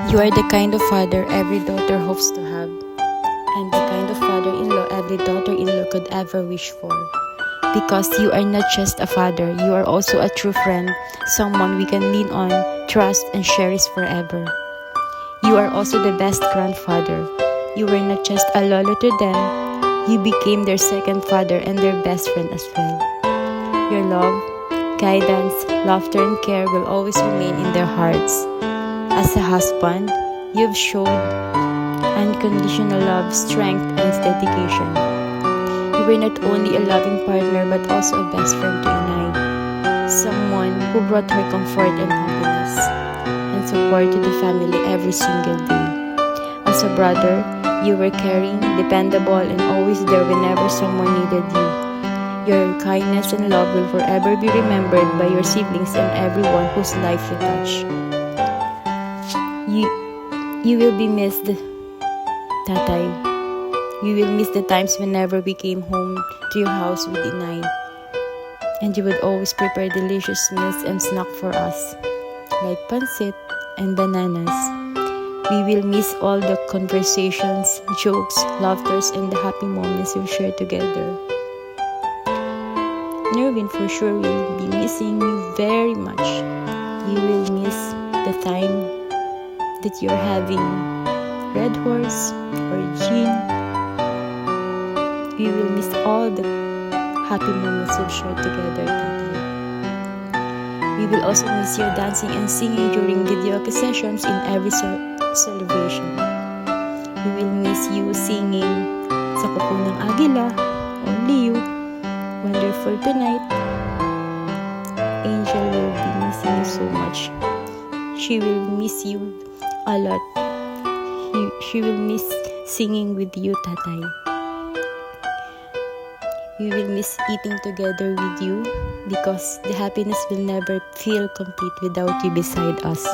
You are the kind of father every daughter hopes to have, and the kind of father-in-law every daughter-in-law could ever wish for. Because you are not just a father, you are also a true friend, someone we can lean on, trust, and cherish forever. You are also the best grandfather. You were not just a lolo to them, you became their second father and their best friend as well. Your love, guidance, laughter, and care will always remain in their hearts. As a husband, you've shown unconditional love, strength, and dedication. You were not only a loving partner but also a best friend to Inay, someone who brought her comfort and happiness and support to the family every single day. As a brother, you were caring, dependable, and always there whenever someone needed you. Your kindness and love will forever be remembered by your siblings and everyone whose life you touch. You will be missed, Tatay. You will miss the times whenever we came home to your house with Inay. And you would always prepare delicious meals and snack for us, like pancit and bananas. We will miss all the conversations, jokes, laughters, and the happy moments we shared together. Nervin for sure will be missing you very much. You will miss the time that you're having Red Horse or Gin. You will miss all the happy moments we've shared together, Tatay. We will also miss your dancing and singing during video sessions in every celebration. We will miss you singing Sa Kuko ng Agila, Only You, Wonderful Tonight. Angel will be missing you so much. She will miss you a lot. She will miss singing with you, Tatay. We will miss eating together with you because the happiness will never feel complete without you beside us.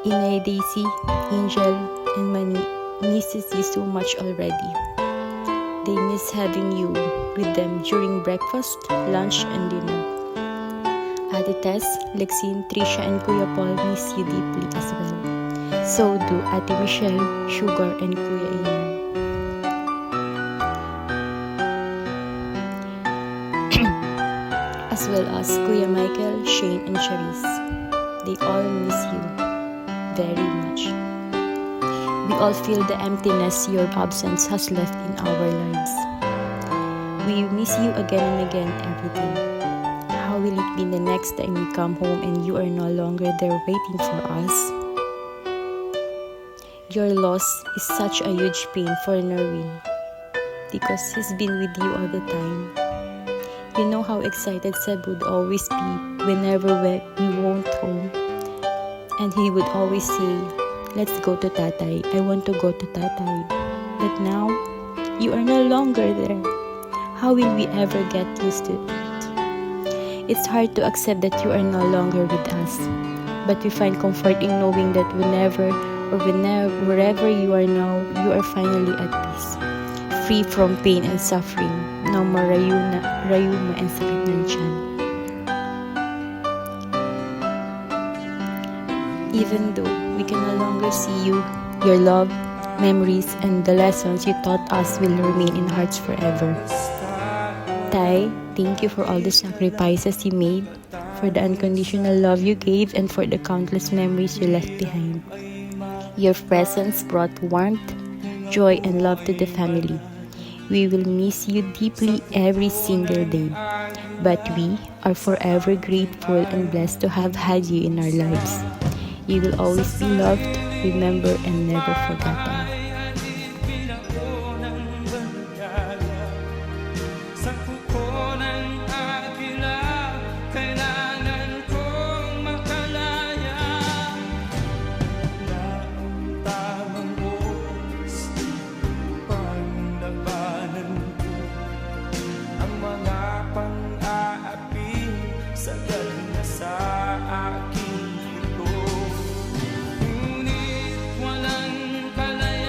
Inay, Daisy, Angel, and Manny misses you so much already. They miss having you with them during breakfast, lunch, and dinner. Ate Tess, Lexine, Trisha, and Kuya Paul miss you deeply as well. So do Ate Michelle, Sugar, and Kuya Ian. As well as Kuya Michael, Shane, and Charisse. They all miss you very much. We all feel the emptiness your absence has left in our lives. We miss you again and again every day. How will it be the next time we come home and you are no longer there waiting for us? Your loss is such a huge pain for Nerwin because he's been with you all the time. You know how excited Seb would always be whenever we went home. And he would always say, "Let's go to Tatay. I want to go to Tatay." But now, you are no longer there. How will we ever get used to it? It's hard to accept that you are no longer with us. But we find comfort in knowing that wherever you are now, you are finally at peace. Free from pain and suffering. No more rayuma and sakit ng tiyan. Even though we can no longer see you, your love, memories, and the lessons you taught us will remain in hearts forever. Tay, thank you for all the sacrifices you made, for the unconditional love you gave, and for the countless memories you left behind. Your presence brought warmth, joy, and love to the family. We will miss you deeply every single day, but we are forever grateful and blessed to have had you in our lives. You will always be loved, remembered, and never forgotten. Sa kuko ng agila, kailangan kong makalaya na ang tamang oras upang labanan ko ang mga pang-aapi sagad na sa aking ito. Ngunit walang kalaya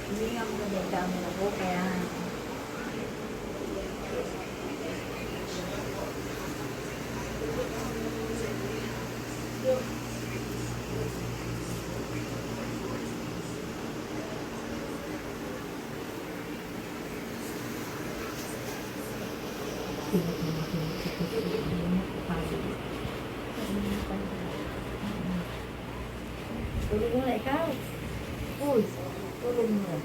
Hindi nga maganda mo na po, kaya tulog mo na ikaw. Uy, tulog mo na.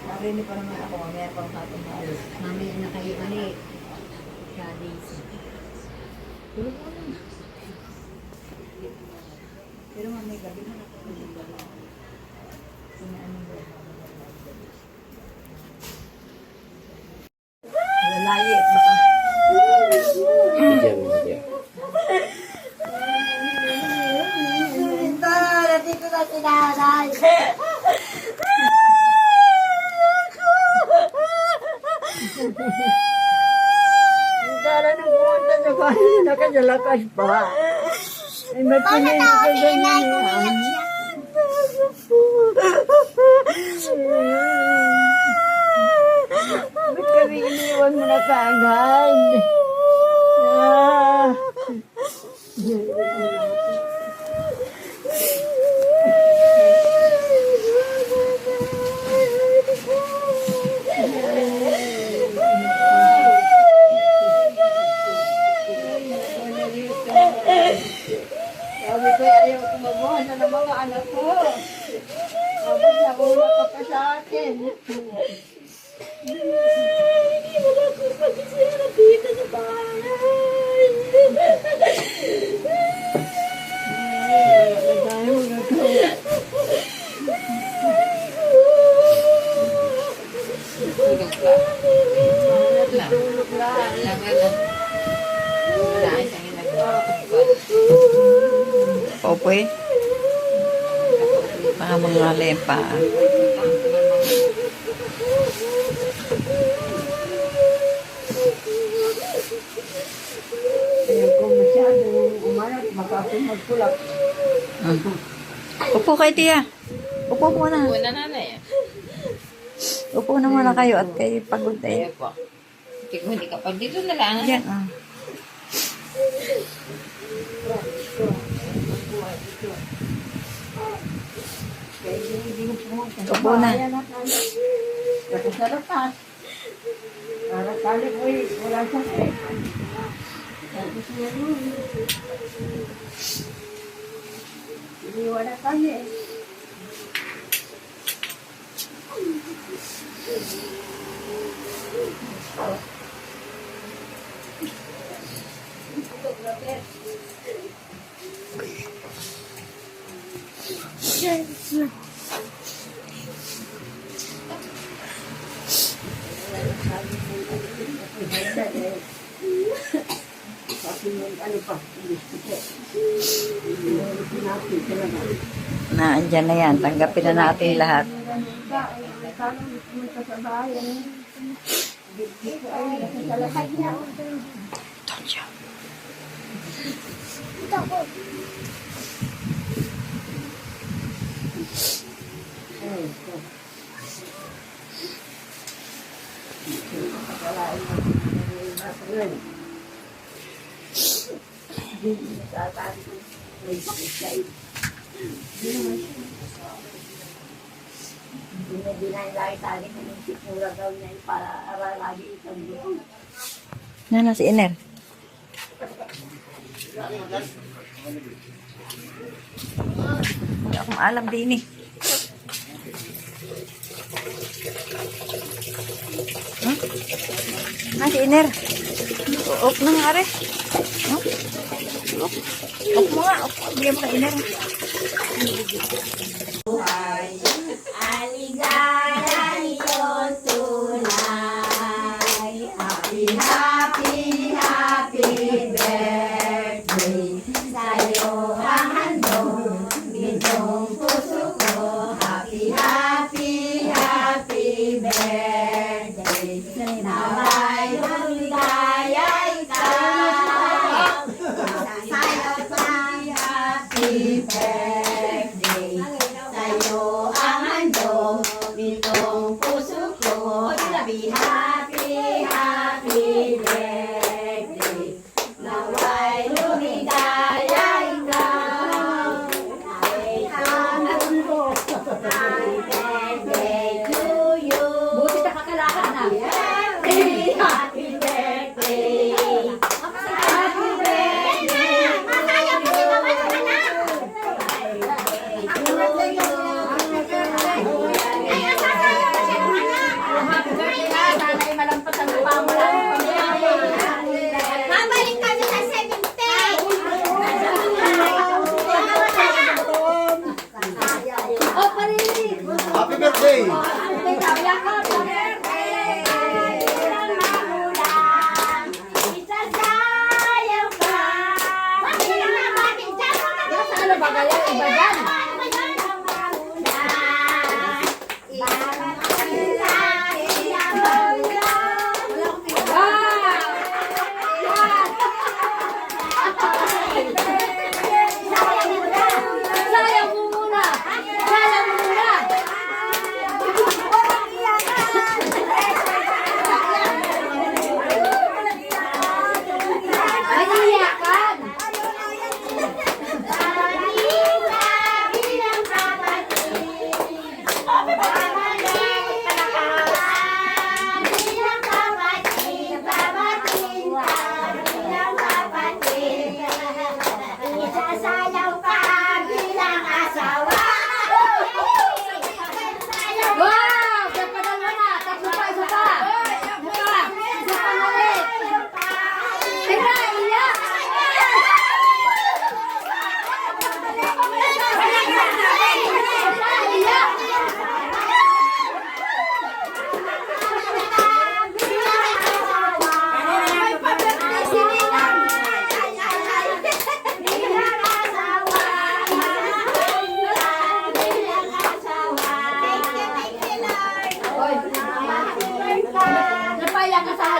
Narinig pa naman ako, mamaya pang hatong halos. Mamaya na kayo mali. Daddies. Tulog mo na. Pero mamaya gabi na nakatulog ba lang? Ano ba? Lalayi at baka. Dito na sinanay. Dala ng pumunta sa bahay, nakadalakas pa. Ay, may pinili ko ganyan yan. Ba't kami iniwan mo na kaagad? Ah. Sabi ko, ayaw ko mabuhan na ng mga anak ko. Tapos nauna ka pa sa akin. Wala ko pa kasi nakita sa bahay. Tayo na ko. Natutulog lang. Opo eh. Mga mga lempa. Ayaw ko masyado umanat, magkulak. Upo kayo, tiya. Upo muna. Wala nanay. Upo na muna kayo at kayo pagod tayo. Po. Hindi ka pag dito na lang. Yan, ah. Upo na. Tapos sa lakas. Para kali ko wala sakit. Tapos yun. Iniwan na kami. Naandyan na yan. Tanggapin na natin lahat. Tonsya. Dinay-lay tali ko ng sikmura daw niya para lagi itong doon. Nana si Iner. Wala akong alam din eh. Huh? Ah, si Iner. Off na nga rin. Huh? Off mo nga. Bigyan mo ka Iner. Aligaya iyong tunay. Happy, happy, happy birthday. Sa'yo ang handog nito.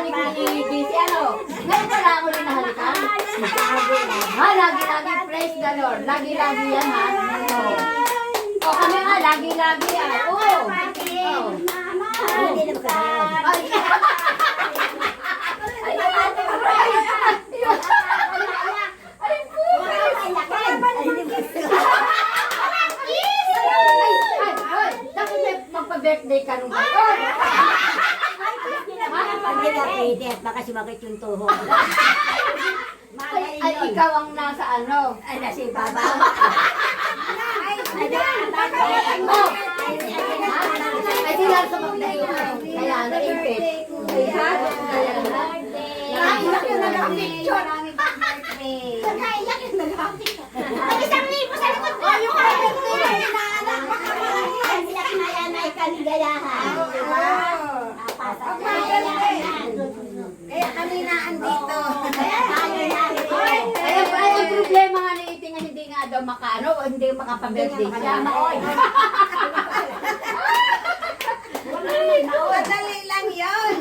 hinahalik ni DC, ano? Ngayon pala ako rin nahalikan. Ha, lagi-lagi, praise the Lord. Lagi-lagi yan, ha? O, kami nga, lagi-lagi yan. Oo. Hindi na makakayaw. Ay, magpa-birthday ka nung ngayon. Hindi na pwede at baka sumakit yung tuhod. Ay, ikaw ang nasa ano? Ay, nasa ibaba. Ay, sila sa magdayo. Kaya naipit. Kaya na. Naiyak yun na lang picture. Naiyak yun na lang. Mag-isang libo sa likod ko. Yung kaya ko yun. Inaanak. Baka malayan. Iyak na yan ay kaligayahan. Kaya kami na andito. Kaya ang problema nga ni Iting nga hindi nga daw makaano, hindi makapag-birthday siya. Madali lang yun.